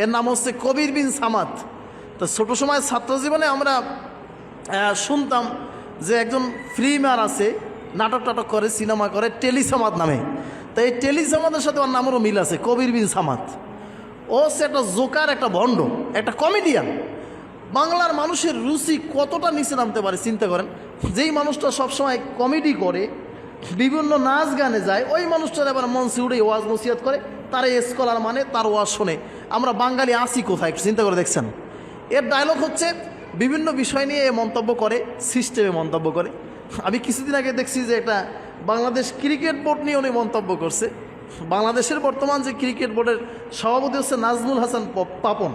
এর নাম হচ্ছে কবির বিন সামাদ। তো ছোটো সময় ছাত্র জীবনে আমরা শুনতাম যে একজন ফিল্মার আছে, নাটক টাটক করে, সিনেমা করে, টেলিসামাদ নামে। তো এই টেলিসামাদের সাথে ওর নামেরও মিল আছে, কবির বিন সামাদ। ও সে একটা জোকার, একটা ভণ্ড, একটা কমেডিয়ান। বাংলার মানুষের রুচি কতটা নিচে নামতে পারে চিন্তা করেন। যেই মানুষটা সবসময় কমেডি করে, বিভিন্ন নাচ গানে যায়, ওই মানুষটার এবার মঞ্চে উঠে ওয়াজ নসিহত করে, তার স্কলার মানে তার ওয়াজ শোনে। আমরা বাঙালি আসি কোথায় চিন্তা করে দেখছেন। এর ডায়লগ হচ্ছে বিভিন্ন বিষয় নিয়ে মন্তব্য করে, সিস্টেমে মন্তব্য করে। আমি কিছুদিন আগে দেখছি যে একটা বাংলাদেশ ক্রিকেট বোর্ড নিয়ে উনি মন্তব্য করছে। বাংলাদেশের বর্তমান যে ক্রিকেট বোর্ডের সভাপতি হচ্ছে নাজমুল হাসান পাপন।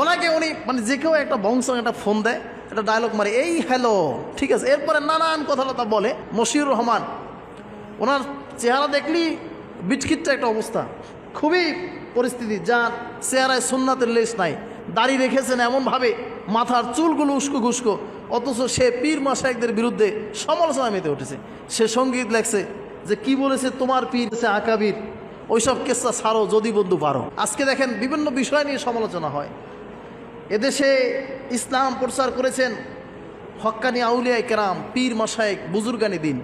ওনাকে উনি মানে যে কেউ একটা বংশ একটা ফোন দেয়, একটা ডায়লগ মারে, এই হ্যালো, ঠিক আছে। এরপরে নানান কথাবার্তা বলে। মশিউর রহমান, ওনার চেহারা দেখলি বিটকিটটা একটা অবস্থা, খুবই পরিস্থিতি, যার চেহারায় সুন্নাতের লেশ নাই, দাড়ি রেখেছেন এমনভাবে, মাথার চুলগুলো উস্কো ঘুস্কো, অথচ সে পীর মাশায়েখদের বিরুদ্ধে সমালোচনা মেতে উঠেছে। সে সঙ্গীত লেখছে যে কি বলেছে তোমার পীর সে আকাবির, ওইসব কেসা ছাড়ো যদি বন্ধু পারো। আজকে দেখেন বিভিন্ন বিষয় নিয়ে সমালোচনা হয়। এদেশে ইসলাম প্রচার করেছেন হক্কানি আউলিয়া কেরাম, পীর মাশায়েখ, বুজুর্গানি দিন।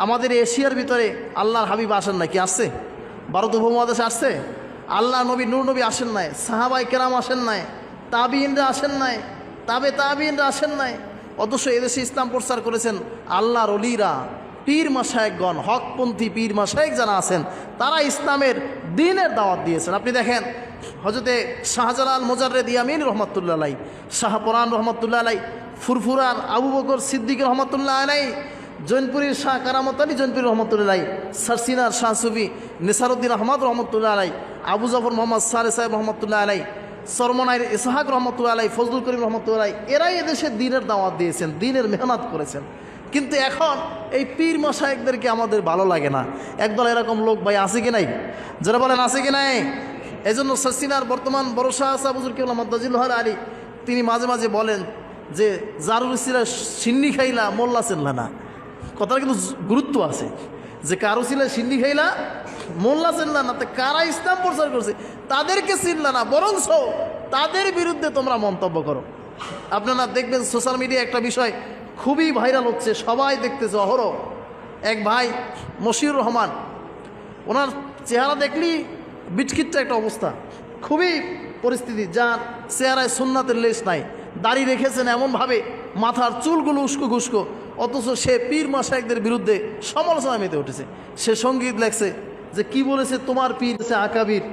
আমাদের এশিয়ার ভিতরে আল্লাহর হাবিব আসেন নাই, কি আসছে? ভারত উপমহাদেশে আসছে? আল্লাহ নবী, নূর নবী আসেন নাই, সাহাবাই কেরাম আসেন নাই, তাবিইনরা আসেন নাই, তাবিইনরা আসেন নাই। অথচ এদেশে ইসলাম প্রচার করেছেন আল্লাহর ওলিরা, পীর মাশায়েখগণ, হকপন্থী পীর মাশায়েখ যারা আছেন, তারা ইসলামের দ্বীনের দাওয়াত দিয়েছেন। আপনি দেখেন হযরতে শাহজালাল মুজাররেদ ইয়ামিন রহমতুল্লাহ আলাই, শাহপরান রহমতুল্লাহ আলাই, ফুরফুরার আবু বকর সিদ্দিক রহমতুল্লাহ আলাই, জৈনপুরীর শাহ কারামত আলী জৈনপুরী রহমতুল্লাহ আলাই, সারসিনার শাহ সুফি নেসারুদ্দিন আহমদ রহমতুল্লাহ আলাই, আবু জাফর মোহাম্মদ সারে সাহেব রহমতুল্লাহ আলাই, সরমনাইর ইসহাক রহমতুল্লাহ আলাই, ফজলুল করিম রহমতুল্লাহ আলাই, এরাই এদেশে দ্বীনের দাওয়াত দিয়েছেন, দ্বীনের মেহনত করেছেন। কিন্তু এখন এই পীর মাশায়েখদেরকে আমাদের ভালো লাগে না। একদল এরকম লোক ভাই আছে কি নাই? যারা বলেন আছে কি নাই? এই জন্য সারসিনার বর্তমান বড় শাহ সাহেব হুজুর কেবলা মদ্দাজিল হল আলী, তিনি মাঝে মাঝে বলেন যে জারুসিরা সিন্নি খাইলা মোল্লা চেনলা না। কথাটা কিন্তু গুরুত্ব আছে, যে কারো ছিল সিন্নি খাইলা মোল্লা চিনলা না। তো কারা ইসলাম প্রচার করছে তাদেরকে চিনলা না, বরঞ্চ তাদের বিরুদ্ধে তোমরা মন্তব্য করো। আপনারা দেখবেন সোশ্যাল মিডিয়ায় একটা বিষয় খুবই ভাইরাল হচ্ছে, সবাই দেখতেছে অহরহ। এক ভাই মশিউর রহমান, ওনার চেহারা দেখলি বিটকিটটা একটা অবস্থা, খুবই পরিস্থিতি, যার চেহারায় সুন্নাতের লেশ নাই, দাড়ি রেখেছেন এমনভাবে, মাথার চুলগুলো উস্কো ঘুস্কো, অথচ সে পীর মাশায়েখদের বিরুদ্ধে সমালোচনা মেতে উঠেছে। সে সঙ্গীত লেখছে যে কি বলেছে তোমার পীর সে আকাবির,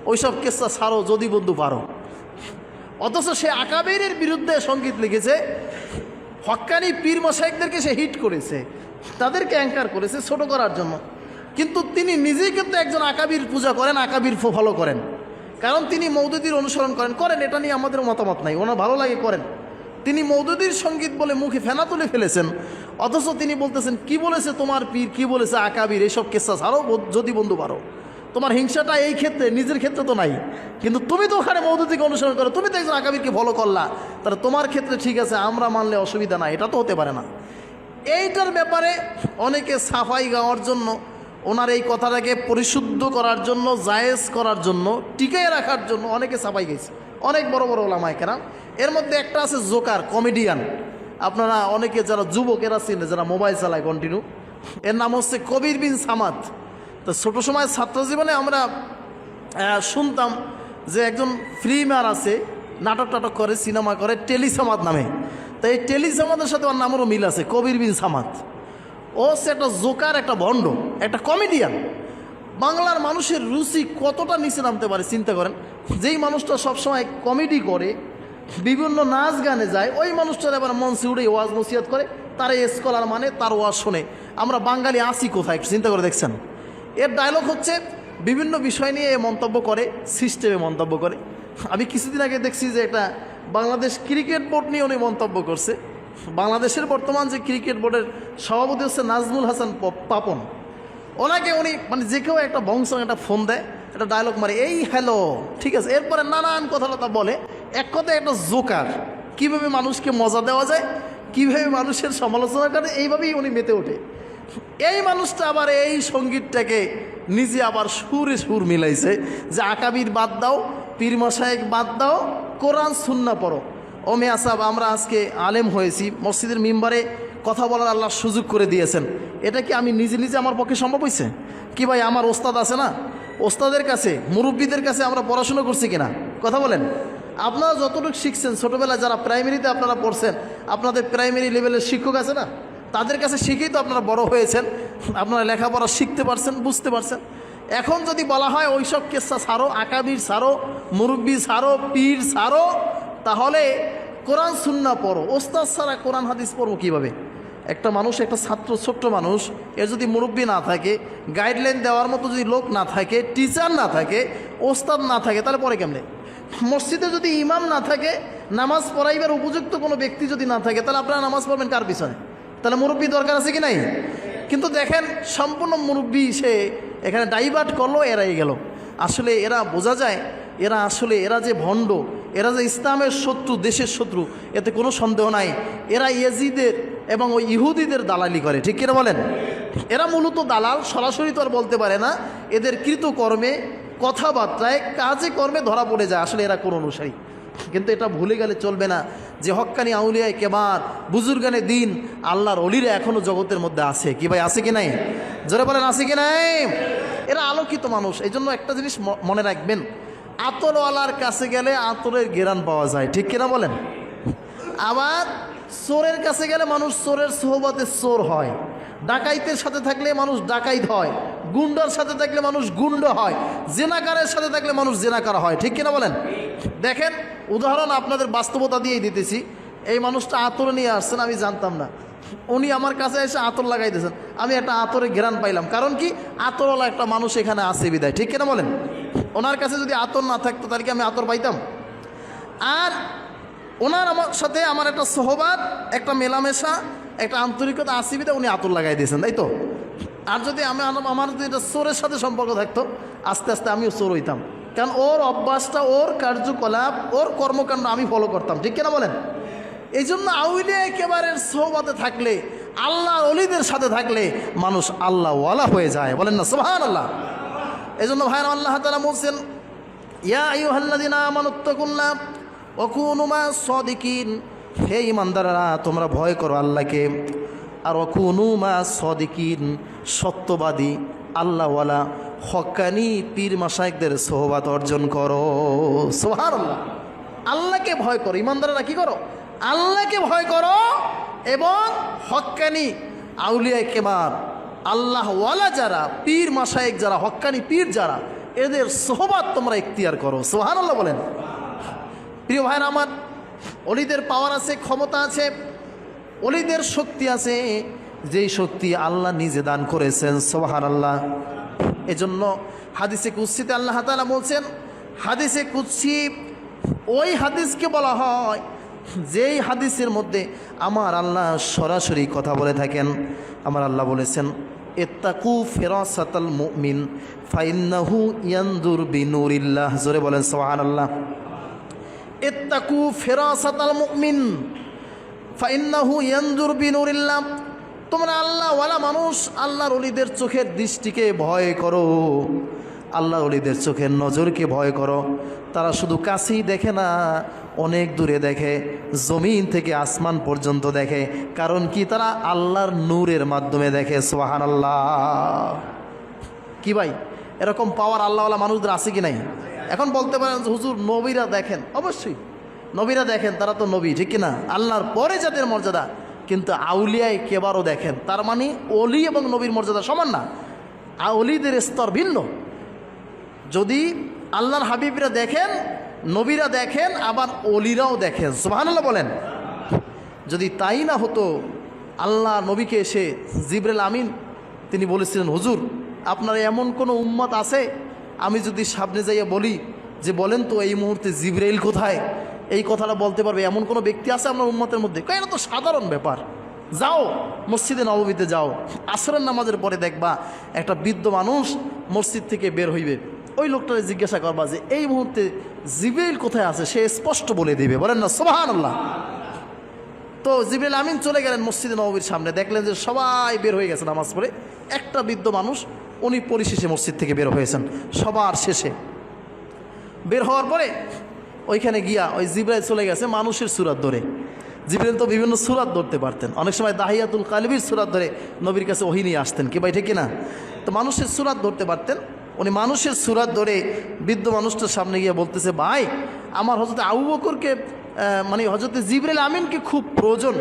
ওইসব কেসা ছাড়ো যদি বন্ধু পারো। অথচ সে আকাবিরের বিরুদ্ধে সঙ্গীত লিখেছে, হক্কানি পীর মাশায়েখদেরকে সে হিট করেছে, তাদেরকে অ্যাঙ্কার করেছে ছোট করার জন্য। কিন্তু তিনি নিজেই কিন্তু একজন আকাবির পূজা করেন, আকাবির ফলো করেন, কারণ তিনি মৌদুদির অনুসরণ করেন, এটা নিয়ে আমাদের মতামত নাই, ওনার ভালো লাগে করেন। তিনি মৌদুদির সঙ্গীত বলে মুখে ফেনা তুলে ফেলেছেন, অথচ তিনি বলতেছেন কি বলেছে তোমার পীর, কি বলেছে আকাবির, এইসব কেসা ছাড়ো যদি বন্ধু পারো। তোমার হিংসাটা এই ক্ষেত্রে, নিজের ক্ষেত্রে তো নাই, কিন্তু তুমি তো ওখানে মৌদুদিকে অনুসরণ করো, তুমি তো একজন আকাবিরকে ফলো করলা, তাহলে তোমার ক্ষেত্রে ঠিক আছে, আমরা মানলে অসুবিধা নাই, এটা তো হতে পারে না। এইটার ব্যাপারে অনেকে সাফাই গাওয়ার জন্য, ওনার এই কথাটাকে পরিশুদ্ধ করার জন্য, জায়েজ করার জন্য, টিকিয়ে রাখার জন্য অনেকে সাফাই গেছে, অনেক বড় বড় ওলামায়ে কেরাম। এর মধ্যে একটা আছে জোকার, কমেডিয়ান। আপনারা অনেকে যারা যুবকেরা চিনে, যারা মোবাইল চালায় কন্টিনিউ, এর নাম হচ্ছে কবির বিন সামাদ। তো ছোটো সময় ছাত্র জীবনে আমরা শুনতাম যে একজন ফিল্মার আছে, নাটক টাটক করে, সিনেমা করে, টেলিসামাদ নামে। তো এই টেলিসামাদের সাথে ওর নামেরও মিল আছে, কবির বিন সামাদ। ও সে একটা জোকার, একটা ভণ্ড, একটা কমেডিয়ান। বাংলার মানুষের রুচি কতটা নিচে নামতে পারে চিন্তা করেন। যেই মানুষটা সবসময় কমেডি করে, বিভিন্ন নাচ গানে যায়, ওই মানুষটার এবার মঞ্চে উঠে ওয়াজ নসিহত করে, তার স্কলার মানে তার ওয়াজ শোনে। আমরা বাঙালি আসি কোথায় চিন্তা করে দেখছেন। এর ডায়লগ হচ্ছে বিভিন্ন বিষয় নিয়ে মন্তব্য করে, সিস্টেমে মন্তব্য করে। আমি কিছুদিন আগে দেখছি যে একটা বাংলাদেশ ক্রিকেট বোর্ড নিয়ে উনি মন্তব্য করছে। বাংলাদেশের বর্তমান যে ক্রিকেট বোর্ডের সভাপতি হচ্ছে নাজমুল হাসান পাপন। ওনাকে উনি মানে যে কেউ একটা বংশ একটা ফোন দেয়, একটা ডায়লগ মারে, এই হ্যালো, ঠিক আছে। এরপরে নানান কথাবার্তা বলে। এক কথায় একটা জোকার, কীভাবে মানুষকে মজা দেওয়া যায়, কীভাবে মানুষের সমালোচনা করে, এইভাবেই উনি মেতে ওঠে। এই মানুষটা আবার এই সঙ্গীতটাকে নিজে আবার সুরে সুর মিলাইছে যে আকাবির বাদ দাও, পীর মাশায়েখ বাদ দাও, কোরআন সুন্নাহ পড়ো। ও মেয়া সাহেব, আমরা আজকে আলেম হয়েছি, মসজিদের মিম্বারে কথা বলার আল্লাহ সুযোগ করে দিয়েছেন, এটা কি আমি নিজে নিজে আমার পক্ষে সম্ভব হয়েছে কি? ভাই আমার ওস্তাদ আছে না, ওস্তাদের কাছে মুরব্বীদের কাছে আমরা পড়াশোনা করছি কিনা কথা বলেন। আপনারা যতটুকু শিখছেন ছোটোবেলায়, যারা প্রাইমারিতে আপনারা পড়ছেন, আপনাদের প্রাইমারি লেভেলের শিক্ষক আছে না, তাদের কাছে শিখেই তো আপনারা বড় হয়েছেন, আপনারা লেখাপড়া শিখতে পারছেন, বুঝতে পারছেন। এখন যদি বলা হয় ওইসব কেসা ছাড়ো, আকাবির ছাড়ো, মুরব্বী ছাড়ো, পীর ছাড়ো, তাহলে কোরআন সুন্নাহ পড়ো। ওস্তাদ ছাড়া কোরআন হাদিস পড়বো কীভাবে? একটা মানুষ, একটা ছাত্র, ছোট্ট মানুষ, এর যদি মুরব্বী না থাকে, গাইডলাইন দেওয়ার মতো যদি লোক না থাকে, টিচার না থাকে, ওস্তাদ না থাকে, তাহলে পরে কেমনে? মসজিদে যদি ইমাম না থাকে, নামাজ পড়াইবার উপযুক্ত কোনো ব্যক্তি যদি না থাকে, তাহলে আপনারা নামাজ পড়বেন কার পিছনে? তাহলে মুরব্বী দরকার আছে কি নাই? কিন্তু দেখেন সম্পূর্ণ মুরব্বী সে এখানে ডাইভার্ট করলো, এরাই গেল। আসলে এরা বোঝা যায়, এরা যে ভণ্ড, এরা যে ইসলামের শত্রু, দেশের শত্রু, এতে কোনো সন্দেহ নাই। এরা ইয়েজিদের এবং ওই ইহুদিদের দালালি করে, ঠিক কিনা বলেন? এরা মূলত দালাল, সরাসরি তো আর বলতে পারে না, এদের কৃতকর্মে, কথাবার্তায়, কাজে কর্মে ধরা পড়ে যায় আসলে এরা কোন অনুসারী। কিন্তু এটা ভুলে গেলে চলবে না যে হক্কানি আউলিয়ায়ে কেবার, বুজুর্গানে দিন, আল্লাহর অলিরা এখনো জগতের মধ্যে আছে। কি ভাই, আছে কি নাই? জোরে বলেন, আছে কি নাই? এরা আলোকিত মানুষ। এই জন্য একটা জিনিস মনে রাখবেন, আতরওয়ালার কাছে গেলে আতরের ঘেরান পাওয়া যায়, ঠিক কিনা বলেন? আবার চোরের কাছে গেলে মানুষ চোরের সোহবতে চোর হয়, ডাকাইতের সাথে থাকলে মানুষ ডাকাইত হয়, গুন্ডার সাথে থাকলে মানুষ গুন্ড হয়, জেনাকারের সাথে থাকলে মানুষ জেনাকার হয়, ঠিক কিনা বলেন? দেখেন, উদাহরণ আপনাদের বাস্তবতা দিয়েই দিতেছি। এই মানুষটা আতর নিয়ে আসছেন, আমি জানতাম না, উনি আমার কাছে এসে আতর লাগাই দিয়েছেন, আমি একটা আতরের ঘেরান পাইলাম। কারণ কি? আতরওয়ালা একটা মানুষ এখানে আছে বিদায়, ঠিক কিনা বলেন? ওনার কাছে যদি আতর না থাকতো তাহলে কি আমি আতর পাইতাম? আর ওনার আমার সাথে আমার একটা সোহবাত, একটা মেলামেশা, একটা আন্তরিকতা আসিবিতে উনি আতর লাগাই দিয়েছেন, তাই তো? আর যদি আমার যদি এটা চোরের সাথে সম্পর্ক থাকতো, আস্তে আস্তে আমিও চোর হইতাম। কারণ ওর অভ্যাসটা, ওর কার্যকলাপ, ওর কর্মকাণ্ড আমি ফলো করতাম, ঠিক কিনা বলেন? এই জন্য আউলিয়া একেবারের সোহবাতে থাকলে, আল্লাহর ওলিদের সাথে থাকলে মানুষ আল্লাহওয়ালা হয়ে যায়, বলেন না সুবহানাল্লাহ। এই জন্য ভাইরা, আল্লাহ তাআলা বলছেন, ইয়া আইয়ুহাল্লাযীনা আমানুত্তাকুল্লাহ ওয়া কুনু মা'আস সাদিকিন, হে ঈমানদাররা তোমরা ভয় করো আল্লাহকে, আর ওয়া কুনু মা'আস সাদিকিন, সত্যবাদী, আল্লাহওয়ালা, হক্কানি পীর মাশায়েখদের সোহবাত অর্জন করো। সুবহানাল্লাহ। আল্লাহকে ভয় করো, ঈমানদাররা কি করো? আল্লাহকে ভয় করো, এবং হক্কানি আউলিয়ায়ে কেবার, আল্লাহওয়ালা যারা, পীর মাশায়েখ যারা, হক্কানি পীর যারা, এদের সোহবাত তোমরা ইখতিয়ার করো। সুবহানাল্লাহ বলেন। প্রিয় ভাইরা আমার, অলিদের পাওয়ার আছে, ক্ষমতা আছে, অলিদের শক্তি আছে, যেই শক্তি আল্লাহ নিজে দান করেছেন। সুবহানাল্লাহ। এজন্য হাদিসে কুদসিতে আল্লাহ তাআলা বলছেন, হাদিসে কুদসি ওই হাদিসকে বলা হয় যেই হাদিসের মধ্যে আমার আল্লাহ সরাসরি কথা বলে থাকেন। আমার আল্লাহ বলেছেন, ইত্তাকু ফিরাসাতাল মুমিন ফাইন্নাহু ইয়ানদুর বিনুরিল্লাহ। জোরে বলেন সুবহানাল্লাহ। ইত্তাকু ফিরাসাতাল মুমিন ফাইন্নাহু ইয়ানদুর বিনুরিল্লাহ। তোমরা আল্লাহওয়ালা মানুষ, আল্লাহর ওলিদের চোখের দৃষ্টিকে ভয় করো, আল্লাহর ওলিদের চোখের নজরকে ভয় করো। তারা শুধু কাছেই দেখে না, অনেক দূরে দেখে, জমিন থেকে আসমান পর্যন্ত দেখে। কারণ কি? তারা আল্লাহর নূরের মাধ্যমে দেখে। সুবহানাল্লাহ। কি ভাই, এরকম পাওয়ার আল্লাহওয়ালা মানুষদের আছে কি নাই? এখন বলতে পারেন যে হুজুর নবীরা দেখেন, অবশ্যই নবীরা দেখেন, তারা তো নবী, ঠিক কিনা? আল্লাহর পরে যাদের মর্যাদা। কিন্তু আউলিয়ায়ে কেবারও দেখেন, তার মানে অলি এবং নবীর মর্যাদা সমান না, অলিদের স্তর ভিন্ন। যদি আল্লাহর হাবিবরা দেখেন, নবীরা দেখেন, আবার অলিরাও দেখেন। সুবহানাল্লাহ বলেন। যদি তাই না হতো, আল্লাহ নবীকে এসে জিবরিল আমিন তিনি বলেছিলেন, হুজুর আপনার এমন কোনো উম্মত আছে, আমি যদি সামনে যাইয়া বলি যে বলেন তো এই মুহূর্তে জিবরাইল কোথায়, এই কথাটা বলতে পারবে এমন কোনো ব্যক্তি আছে আপনার উম্মতের মধ্যে? এটা তো সাধারণ ব্যাপার। যাও মসজিদে নববীতে যাও, আসরের নামাজের পরে দেখবা একটা বৃদ্ধ মানুষ মসজিদ থেকে বের হইবে, ওই লোকটাকে জিজ্ঞাসা করবা যে এই মুহূর্তে জিবরাইল কোথায় আছে, সে স্পষ্ট বলে দিবে। বলেন না সুবহানাল্লাহ। তো জিবরাইল আমিন চলে গেলেন মসজিদে নববীর সামনে, দেখলেন যে সবাই বের হয়ে গেছে নামাজ পড়ে, একটা বৃদ্ধ মানুষ উনি পরিশেষে মসজিদ থেকে বের হয়েছেন, সবার শেষে। বের হওয়ার পরে ওইখানে গিয়া ওই জিবরাইল চলে গেছে মানুষের সুরাত ধরে। জিবরাইল তো বিভিন্ন সুরাত ধরতে পারতেন, অনেক সময় দাহিয়াতুল কালবির সুরাত ধরে নবীর কাছে ওহী নিয়ে আসতেন, কি ভাই ঠিক কিনা? তো মানুষের সুরাত ধরতে পারতেন, উনি মানুষের সুরাত ধরে বৃদ্ধ মানুষটার সামনে গিয়ে বলতেছে, ভাই আমার হযরতে আবু বকরকে মানে হযরতে জিবরাইল আমিনকে খুব প্রয়োজন,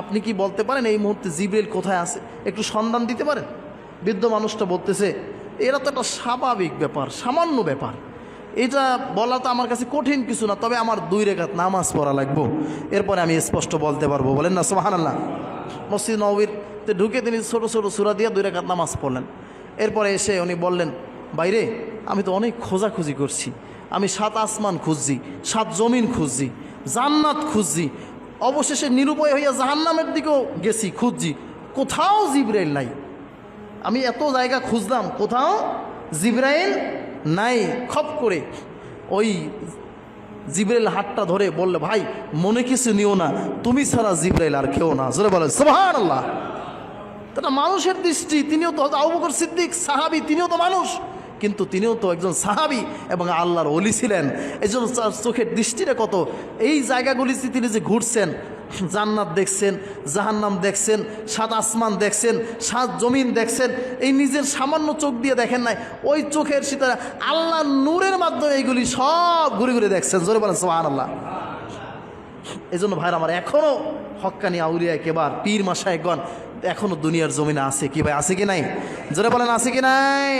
আপনি কি বলতে পারেন এই মুহূর্তে জিবরাইল কোথায় আছে, একটু সন্ধান দিতে পারেন? বৃদ্ধ মানুষটা বলতেছে, এরা তো একটা স্বাভাবিক ব্যাপার, সামান্য ব্যাপার, এটা বলা তো আমার কাছে কঠিন কিছু না, তবে আমার 2 রাকাত নামাজ পড়া লাগবো, এরপরে আমি স্পষ্ট বলতে পারবো। বলেন না সুবহানাল্লাহ। মসজিদ নববীতে ঢুকে তিনি ছোট ছোট সূরা দিয়ে 2 রাকাত নামাজ পড়লেন। এরপরে এসে উনি বললেন, বাইরে আমি তো অনেক খোঁজাখুঁজি করছি, আমি 7 আসমান খুঁজছি, 7 জমিন খুঁজছি, জান্নাত খুঁজছি, অবশেষে নিরুপায় হইয়া জাহান্নামের দিকেও গেছি, খুঁজছি, কোথাও জিবরাইল নাই। আমি এত জায়গা খুঁজলাম, কোথাও জিবরাইল নাই। খপ করে ওই জিবরাইল হাতটা ধরে বললে, ভাই মনে কিছু নিও না, তুমি ছাড়া জিবরাইল আর কেউ না। জোরে বলে সুবহানাল্লাহ। তারা মানুষের দৃষ্টি, তিনিও তো আবু বকর সিদ্দিক সাহাবী, তিনিও তো মানুষ, কিন্তু তিনিও তো একজন সাহাবী এবং আল্লাহর ওলি ছিলেন। এই জন্য চোখের দৃষ্টিটা কত, এই জায়গাগুলিতে তিনি যে ঘুরছেন, জান্নাত দেখছেন, জাহান্নাম দেখছেন, 7 আসমান দেখছেন, 7 জমিন দেখছেন, এই নিজের সামান্য চোখ দিয়ে দেখেন নাই, ওই চোখের সিতারা আল্লাহর নূরের মাধ্যমে এইগুলি সব ঘুরে ঘুরে দেখছেন। জোরে বলেন সুবহানাল্লাহ। এই জন্য ভাইরা আমার, এখনও হক্কানি আউলিয়া কেবার পীর মাশায়েখগণ এখনও দুনিয়ার জমিনে আছে, কি ভাই আছে কি নাই? জোরে বলেন আছে কি নাই?